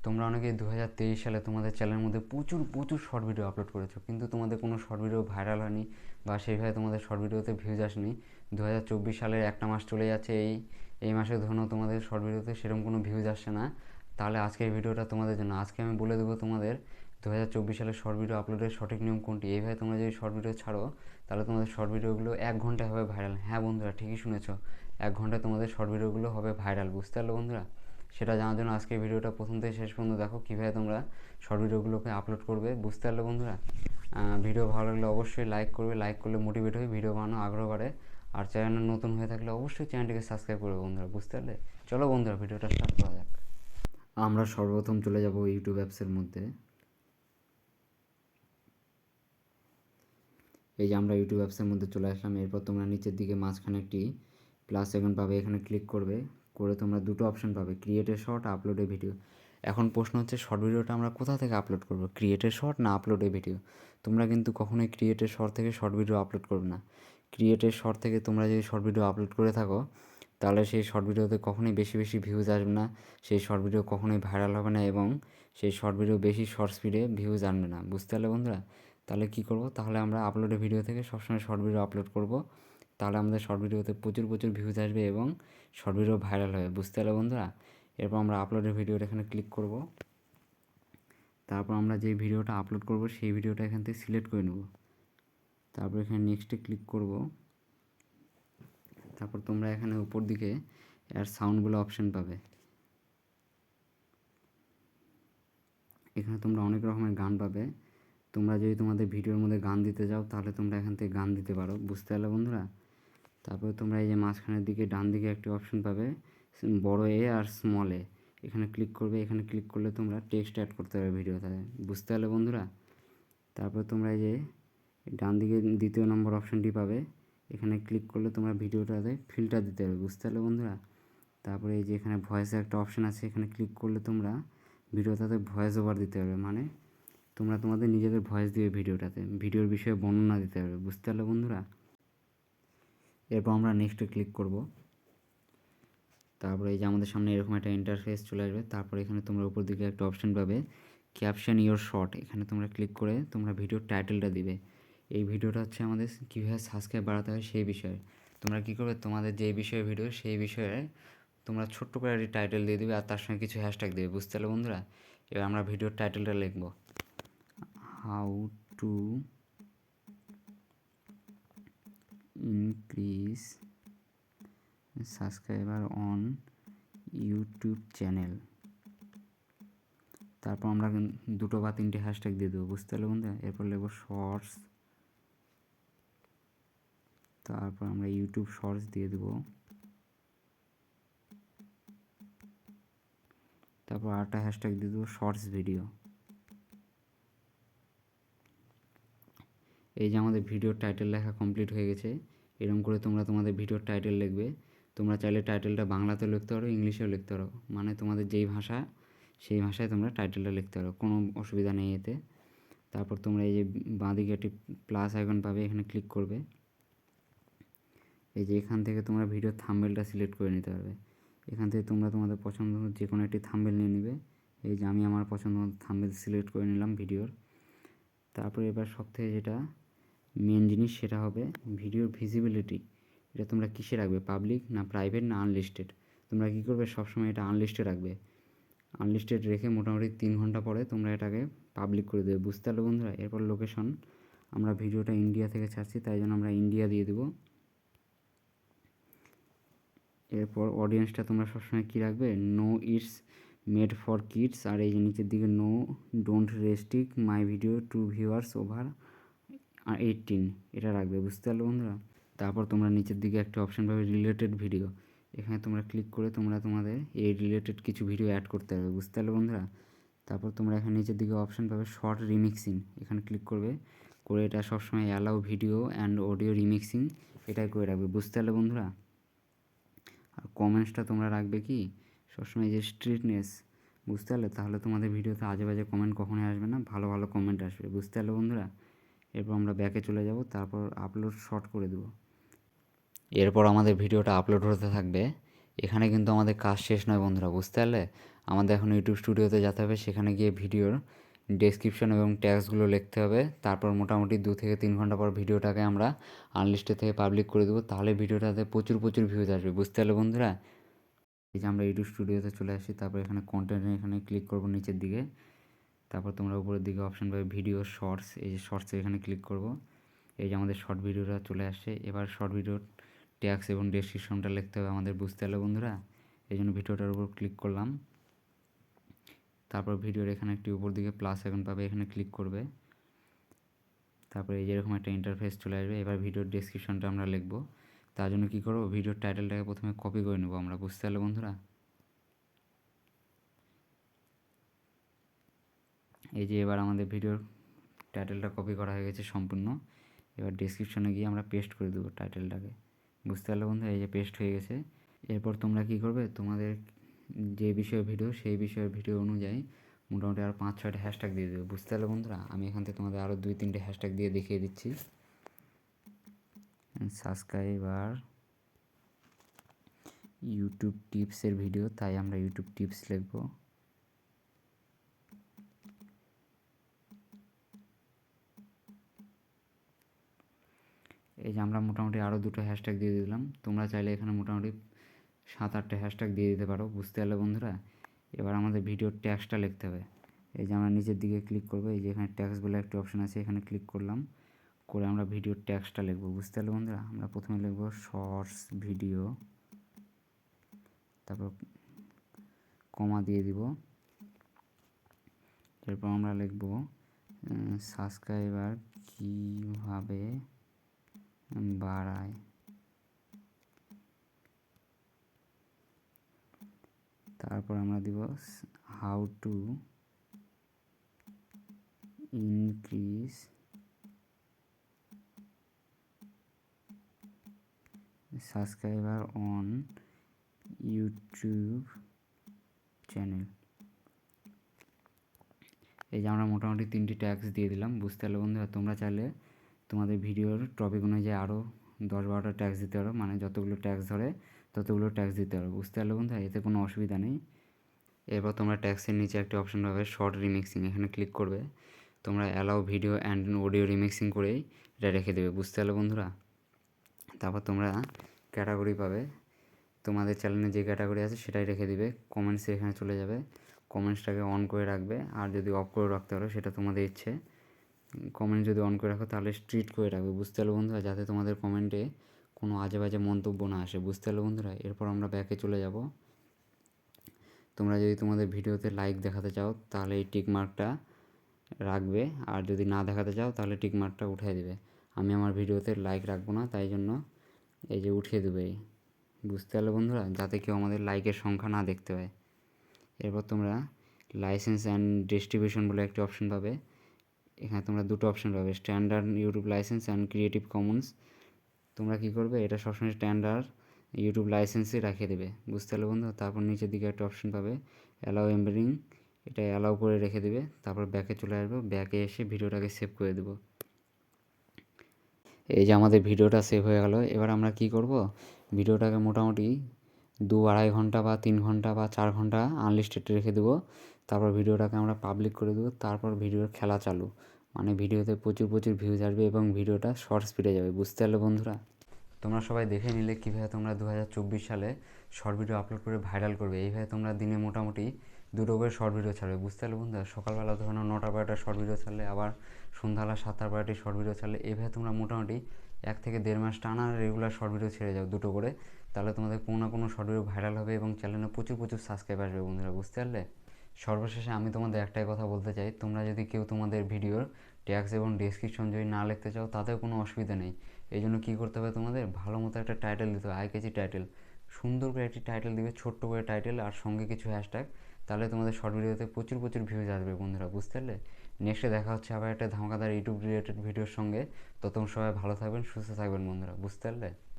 তোমরা অনেকেই 2023 সালে তোমাদের চ্যানেলের মধ্যে প্রচুর শর্ট ভিডিও আপলোড করেছো, কিন্তু তোমাদের কোনো শর্ট ভিডিও ভাইরাল হয়নি বা সেইভাবে তোমাদের শর্ট ভিডিওতে ভিউজ আসেনি। 2024 সালের একটা মাস চলে যাচ্ছে, এই মাসে ধরো তোমাদের শর্ট ভিডিওতে সেরকম কোনো ভিউজ আসছে না। তাহলে আজকের ভিডিওটা তোমাদের জন্য। আজকে আমি বলে দেবো তোমাদের 2024 সালে শর্ট ভিডিও আপলোডের সঠিক নিয়ম কোনটি। এইভাবে তোমরা যদি শর্ট ভিডিও ছাড়ো তাহলে তোমাদের শর্ট ভিডিওগুলো 1 ঘন্টায় হবে ভাইরাল। হ্যাঁ বন্ধুরা, ঠিকই শুনেছো, 1 ঘন্টায় তোমাদের শর্ট ভিডিওগুলো হবে ভাইরাল। বুঝতে পারলো বন্ধুরা? সেটা জানার জন্য আজকে ভিডিওটা প্রথম থেকে শেষ পর্যন্ত দেখো, কীভাবে তোমরা শর্ট ভিডিওগুলোকে আপলোড করবে। বুঝতে পারলে বন্ধুরা? ভিডিও ভালো লাগলে অবশ্যই লাইক করবে, লাইক করলে মোটিভেট হয়ে ভিডিও বানানো আগ্রহ বাড়ে। আর চ্যানেল নতুন হয়ে থাকলে অবশ্যই চ্যানেলটিকে সাবস্ক্রাইব করবে বন্ধুরা। বুঝতে পারলে? চলো বন্ধুরা, ভিডিওটা স্টার্ট করা যাক। আমরা সর্বপ্রথম চলে যাব ইউটিউব অ্যাপসের মধ্যে। এই যে আমরা ইউটিউব অ্যাপসের মধ্যে চলে আসলাম। এরপর তোমরা নিচের দিকে মাঝখানে একটি প্লাস আইকন পাবে, এখানে ক্লিক করবে। করে তোমরা দুটো অপশন পাবে, create a short, upload A video. এখন প্রশ্ন হচ্ছে শর্ট ভিডিওটা আমরা কোথা থেকে আপলোড করব, ক্রিয়েট এ শর্ট না আপলোড এ ভিডিও? তোমরা কিন্তু কখনোই ক্রিয়েট এ শর্ট থেকে শর্ট ভিডিও আপলোড করবে না। ক্রিয়েট এ শর্ট থেকে তোমরা যদি শর্ট ভিডিও আপলোড করে থাকো তাহলে সেই শর্ট ভিডিওতে কখনোই বেশি ভিউজ আসবে না, সেই শর্ট ভিডিও কখনোই ভাইরাল হবে না, এবং সেই শর্ট ভিডিও বেশি শর্ট স্পিডে ভিউজ আনবে না। বুঝতে পারলে বন্ধুরা? তাহলে কী করব, তাহলে আমরা আপলোডে ভিডিও থেকে সবসময় শর্ট ভিডিও আপলোড করব। তাহলে আমাদের শর্ট ভিডিওতে প্রচুর ভিউজ আসবে এবং শর্ট ভিডিও ভাইরাল হবে। বুঝতে পারলে বন্ধুরা? এরপর আমরা আপলোডের ভিডিওটা এখানে ক্লিক করব। তারপর আমরা যে ভিডিওটা আপলোড করব সেই ভিডিওটা এখান থেকে সিলেক্ট করে নেব। তারপর এখানে নেক্সটে ক্লিক করব। তারপর তোমরা এখানে উপর দিকে এর সাউন্ডগুলো অপশন পাবে। এখানে তোমরা অনেক রকমের গান পাবে। তোমরা যদি তোমাদের ভিডিওর মধ্যে গান দিতে যাও তাহলে তোমরা এখান থেকে গান দিতে পারো। বুঝতে পারলে বন্ধুরা? তারপরে তোমরা এই যে মাঝখানের দিকে ডান দিকে একটি অপশন পাবে, বড় এ আর স্মল এ। এখানে ক্লিক করবে। এখানে ক্লিক করলে তোমরা টেক্সট অ্যাড করতে পারবে ভিডিওতে। বুঝতে পারলে বন্ধুরা? তারপর তোমরা এই যে ডান দিকে দ্বিতীয় নম্বর অপশনটি পাবে, এখানে ক্লিক করলে তোমরা ভিডিওটাতে ফিল্টার দিতে পারবে। বুঝতে পারলে বন্ধুরা? তারপরে এই যে এখানে ভয়েসের একটা অপশন আছে, এখানে ক্লিক করলে তোমরা ভিডিওটাতে ভয়েস ওভার দিতে পারবে, মানে তোমরা তোমাদের নিজেদের ভয়েস দিবে ভিডিওটাতে, ভিডিওর বিষয়ে বর্ণনা দিতে পারবে। বুঝতে পারলে বন্ধুরা? এরপর আমরা নেক্সটে ক্লিক করব। তারপরে এই যে আমাদের সামনে এরকম একটা ইন্টারফেস চলে আসবে। তারপরে এখানে তোমরা উপর দিকে একটা অপশন পাবে, ক্যাপশন ইওর শর্ট। এখানে তোমরা ক্লিক করে তোমরা ভিডিওর টাইটেলটা দিবে। এই ভিডিওটা হচ্ছে আমাদের কীভাবে সাবস্ক্রাইব বাড়াতে হয় সেই বিষয়ে। তোমরা কী করবে, তোমাদের যে বিষয়ে ভিডিও সেই বিষয়ে তোমরা ছোট্ট করে একটি টাইটেল দিয়ে দিবে আর তার সঙ্গে কিছু হ্যাশট্যাগ দেবে। বুঝতে পারলে বন্ধুরা? এবার আমরা ভিডিওর টাইটেলটা লিখব, how to increase subscriber on YouTube channel. তারপর আমরা দুটো বা তিনটে হ্যাশট্যাগ দিয়ে দেবো। বুঝতে পারলে বন্ধুরা? এরপর লিখব শর্টস। তারপর আমরা ইউটিউব শর্টস দিয়ে দেবো। তারপর আরেকটা হ্যাশট্যাগ দিয়ে দেবো শর্টস ভিডিও। এই যে আমাদের ভিডিওর টাইটেল লেখা কমপ্লিট হয়ে গেছে। এরকম করে তোমরা তোমাদের ভিডিওর টাইটেল লিখবে। তোমরা চাইলে টাইটেলটা বাংলাতেও লিখতে পারো, ইংলিশেও লিখতে পারো, মানে তোমাদের যেই ভাষা সেই ভাষায় তোমরা টাইটেলটা লিখতে পারো, কোনো অসুবিধা নেই এতে। তারপর তোমরা এই যে বাঁদিকে একটি প্লাস আইকন পাবে, এখানে ক্লিক করবে। এই যে এখান থেকে তোমরা ভিডিওর থাম্বনেলটা সিলেক্ট করে নিতে পারবে। এখান থেকে তোমরা তোমাদের পছন্দ মতো যে কোনো একটি থাম্বনেল নিয়ে নেবে। এই যে আমি আমার পছন্দ মতো থাম্বনেল সিলেক্ট করে নিলাম ভিডিওর। তারপরে এবার সবথেকে যেটা মেন জিনিস সেটা হবে ভিডিওর ভিজিবিলিটি। এটা তোমরা কিসে রাখবে, পাবলিক না প্রাইভেট না আনলিস্টেড? তোমরা কী করবে, সবসময় এটা আনলিস্টেড রাখবে। আনলিস্টেড রেখে মোটামুটি 3 ঘন্টা পরে তোমরা এটাকে পাবলিক করে দেবে। বুঝতে পারলে বন্ধুরা? এরপর লোকেশন, আমরা ভিডিওটা ইন্ডিয়া থেকে ছাড়ছি তাই জন্য আমরা ইন্ডিয়া দিয়ে দেবো। এরপর অডিয়েন্সটা তোমরা সবসময় কী রাখবে, no it's made for kids, আর এই যে নিচের দিকে no don't restrict my video to viewers over 18, এটা রাখবে। বুঝতে পারলে বন্ধুরা? তারপর তোমরা নিচের দিকে একটা অপশান পাবে রিলেটেড ভিডিও। এখানে তোমরা ক্লিক করে তোমরা তোমাদের এই রিলেটেড কিছু ভিডিও অ্যাড করতে হবে। বুঝতে পারলে বন্ধুরা? তারপর তোমরা এখানে নিচের দিকে অপশান পাবে শর্ট রিমিক্সিং, এখানে ক্লিক করবে। করে এটা সবসময় allow video and audio remixing, এটাই করে রাখবে। বুঝতে পারলে বন্ধুরা? আর কমেন্টসটা তোমরা রাখবে কি, সবসময় যে স্ট্রিটনেস। বুঝতে পারলে? তাহলে তোমাদের ভিডিওতে আজে বাজে কমেন্ট কখনোই আসবে না, ভালো ভালো কমেন্ট আসবে। বুঝতে পারলে বন্ধুরা? এরপর আমরা ব্যাকে চলে যাব, তারপর আপলোড শর্ট করে দেবো। এরপর আমাদের ভিডিওটা আপলোড হতে থাকবে। এখানে কিন্তু আমাদের কাজ শেষ নয় বন্ধুরা। বুঝতে পারলে? আমাদের এখন ইউটিউব স্টুডিওতে যেতে হবে, সেখানে গিয়ে ভিডিওর ডেসক্রিপশন এবং ট্যাগসগুলো লিখতে হবে। তারপর মোটামুটি 2 থেকে 3 ঘন্টা পর ভিডিওটাকে আমরা আনলিস্টেড থেকে পাবলিক করে দেবো, তাহলে ভিডিওটাতে প্রচুর ভিউজ আসবে। বুঝতে পারলে বন্ধুরা? এই যে আমরা ইউটিউব স্টুডিওতে চলে আসি, তারপর এখানে কন্টেন্ট এখানে ক্লিক করব নিচের দিকে, তারপর তোমরা উপরের দিকে অপশন পাবে ভিডিও শর্টস, এই যে শর্টসে এখানে ক্লিক করব। এই যে আমাদের শর্ট ভিডিওটা চলে আসছে। এবার শর্ট ভিডিওর ট্যাগস এবং ডেসক্রিপশনটা লিখতে হবে আমাদের। বুঝতে পারলে বন্ধুরা? এই জন্য ভিডিওটার উপর ক্লিক করলাম। তারপর ভিডিওর এখানে একটি উপর দিকে প্লাস আইকন পাবে, এখানে ক্লিক করবে। তারপর এই যেরকম একটা ইন্টারফেস চলে আসবে। এবার ভিডিওর ডেসক্রিপশনটা আমরা লিখব। তার জন্য কী করবো, ভিডিওর টাইটেলটাকে প্রথমে কপি করে নেবো আমরা। বুঝতে পারলে বন্ধুরা? এই যে এবার আমাদের ভিডিওর টাইটেলটা কপি করা হয়ে গেছে সম্পূর্ণ। এবার ডেসক্রিপশনে গিয়ে আমরা পেস্ট করে দেবো টাইটেলটাকে। বুঝতে পারলে বন্ধুরা? এই যে পেস্ট হয়ে গেছে। এরপর তোমরা কী করবে, তোমাদের যে বিষয়ে ভিডিও সেই বিষয়ের ভিডিও অনুযায়ী মোটামুটি আরও 5-6টা হ্যাশট্যাগ দিয়ে দেবে। বুঝতে পারলে বন্ধুরা? আমি এখান থেকে তোমাদের আরও 2-3টে হ্যাশট্যাগ দিয়ে দেখিয়ে দিচ্ছি। সাবস্ক্রাইবার ইউটিউব টিপসের ভিডিও, তাই আমরা ইউটিউব টিপস লিখব। এই যে আমরা মোটামুটি আরও 2টো হ্যাশট্যাগ দিয়ে দিলাম। তোমরা চাইলে এখানে মোটামুটি 7-8টা হ্যাশট্যাগ দিয়ে দিতে পারো। বুঝতে পারলে বন্ধুরা? এবার আমাদের ভিডিওর ট্যাক্সটা লিখতে হবে। এই যে আমরা নিচের দিকে ক্লিক করবো, এই যে এখানে ট্যাক্স বলে একটা অপশন আছে, এখানে ক্লিক করলাম, করে আমরা ভিডিওর ট্যাক্সটা লিখবো। বুঝতে পারলে বন্ধুরা? আমরা প্রথমে লিখবো শর্টস ভিডিও, তারপর কমা দিয়ে দিব। এরপর আমরা লিখবো সাবস্ক্রাইবার কীভাবে বাড়ায়। তারপর আমরা দিব how to increase subscriber on YouTube channel. এই যে আমরা মোটামুটি 3টি ট্যাক্স দিয়ে দিলাম। বুঝতে পারলে বন্ধুরা? তোমরা চাইলে তোমাদের ভিডিওর টপিক অনুযায়ী আরও 10-12টা ট্যাক্স দিতে পারো, মানে যতগুলো ট্যাক্স ধরে ততগুলো ট্যাক্স দিতে পারো। বুঝতে পারলে বন্ধুরা? এতে কোনো অসুবিধা নেই। এরপর তোমরা ট্যাক্সের নিচে একটা অপশন পাবে শর্ট রিমিক্সিং, এখানে ক্লিক করবে। তোমরা allow video and audio remixing করেই এটা রেখে দেবে। বুঝতে পারলে বন্ধুরা? তারপর তোমরা ক্যাটাগরি পাবে, তোমাদের চ্যানেলে যে ক্যাটাগরি আছে সেটাই রেখে দিবে। কমেন্টসে এখানে চলে যাবে, কমেন্টসটাকে অন করে রাখবে, আর যদি অফ করে রাখতে পারো সেটা তোমাদের ইচ্ছে। কমেন্ট যদি অন করে রাখো তাহলে স্ট্রিট করে রাখবে। বুঝতে পারলে বন্ধুরা? যাতে তোমাদের কমেন্টে কোনো আজে বাজে মন্তব্য না আসে। বুঝতে পারলে বন্ধুরা? এরপর আমরা ব্যাকে চলে যাব। তোমরা যদি তোমাদের ভিডিওতে লাইক দেখাতে চাও তাহলে এই টিক মার্কটা রাখবে, আর যদি না দেখাতে চাও তাহলে টিক মার্কটা উঠিয়ে দেবে। আমি আমার ভিডিওতে লাইক রাখবো না, তাই জন্য এই যে উঠিয়ে দেবে। বুঝতে পারলে বন্ধুরা? যাতে কেউ আমাদের লাইকের সংখ্যা না দেখতে পায়। এরপর তোমরা লাইসেন্স অ্যান্ড ডিস্ট্রিবিউশন বলে একটি অপশন পাবে, এখানে তোমরা 2টো অপশন পাবে, standard YouTube licence and creative Commons. তোমরা কী করবে, এটা সবসময় স্ট্যান্ডার্ড ইউটিউব লাইসেন্সই রাখিয়ে দেবে। বুঝতে পারলে বন্ধু? তারপর নিচের দিকে একটা অপশন পাবে অ্যালাউ এমবেডিং, এটা অ্যালাউ করে রেখে দেবে। তারপর ব্যাকে চলে আসবো, ব্যাকে এসে ভিডিওটাকে সেভ করে দেবো। এই যে আমাদের ভিডিওটা সেভ হয়ে গেল। এবার আমরা কি করব, ভিডিওটাকে মোটামুটি 2-2.5 ঘন্টা বা 3 ঘন্টা বা 4 ঘন্টা আনলিস্টেড রেখে দেবো। তারপর ভিডিওটাকে আমরা পাবলিক করে দেবো। তারপর ভিডিওর খেলা চালু, মানে ভিডিওতে প্রচুর ভিউজ আসবে এবং ভিডিওটা শর্ট স্পিডে যাবে। বুঝতে পারলে বন্ধুরা? তোমরা সবাই দেখে নিলে কীভাবে তোমরা 2024 সালে শর্ট ভিডিও আপলোড করে ভাইরাল করবে। এইভাবে তোমরা দিনে মোটামুটি 2টো করে শর্ট ভিডিও ছাড়বে। বুঝতে পারলে বন্ধুরা? সকালবেলা ধরো 9টা-12টা শর্ট ভিডিও ছাড়লে, আবার সন্ধ্যাবেলা 7টা-12টি শর্ট ভিডিও ছাড়লে। এইভাবে তোমরা মোটামুটি 1 থেকে 1.5 মাস টানা রেগুলার শর্ট ভিডিও ছেড়ে যাও 2টো করে, তাহলে তোমাদের কোনো না কোনো শর্ট ভিডিও ভাইরাল হবে এবং চ্যানেলে প্রচুর সাবস্ক্রাইব আসবে বন্ধুরা। বুঝতে পারলে? সর্বশেষে আমি তোমাদের একটাই কথা বলতে চাই, তোমরা যদি কেউ তোমাদের ভিডিওর ট্যাগস এবং ডেসক্রিপশন যদি না লিখতে চাও তাতেও কোনো অসুবিধা নেই। এই জন্য কী করতে হবে, তোমাদের ভালো মতো একটা টাইটেল দিতে হবে, আই-ক্যাচি টাইটেল। সুন্দর করে একটি টাইটেল দিবে, ছোট্ট করে টাইটেল আর সঙ্গে কিছু হ্যাশট্যাগ, তাহলে তোমাদের শর্ট ভিডিওতে প্রচুর ভিউজ আসবে বন্ধুরা। বুঝতে পারলে? নেক্সটে দেখা হচ্ছে আবার একটা ধামাকাদার ইউটিউব রিলেটেড ভিডিওর সঙ্গে। ততক্ষণ সবাই ভালো থাকবেন, সুস্থ থাকবেন বন্ধুরা। বুঝতে পারলে?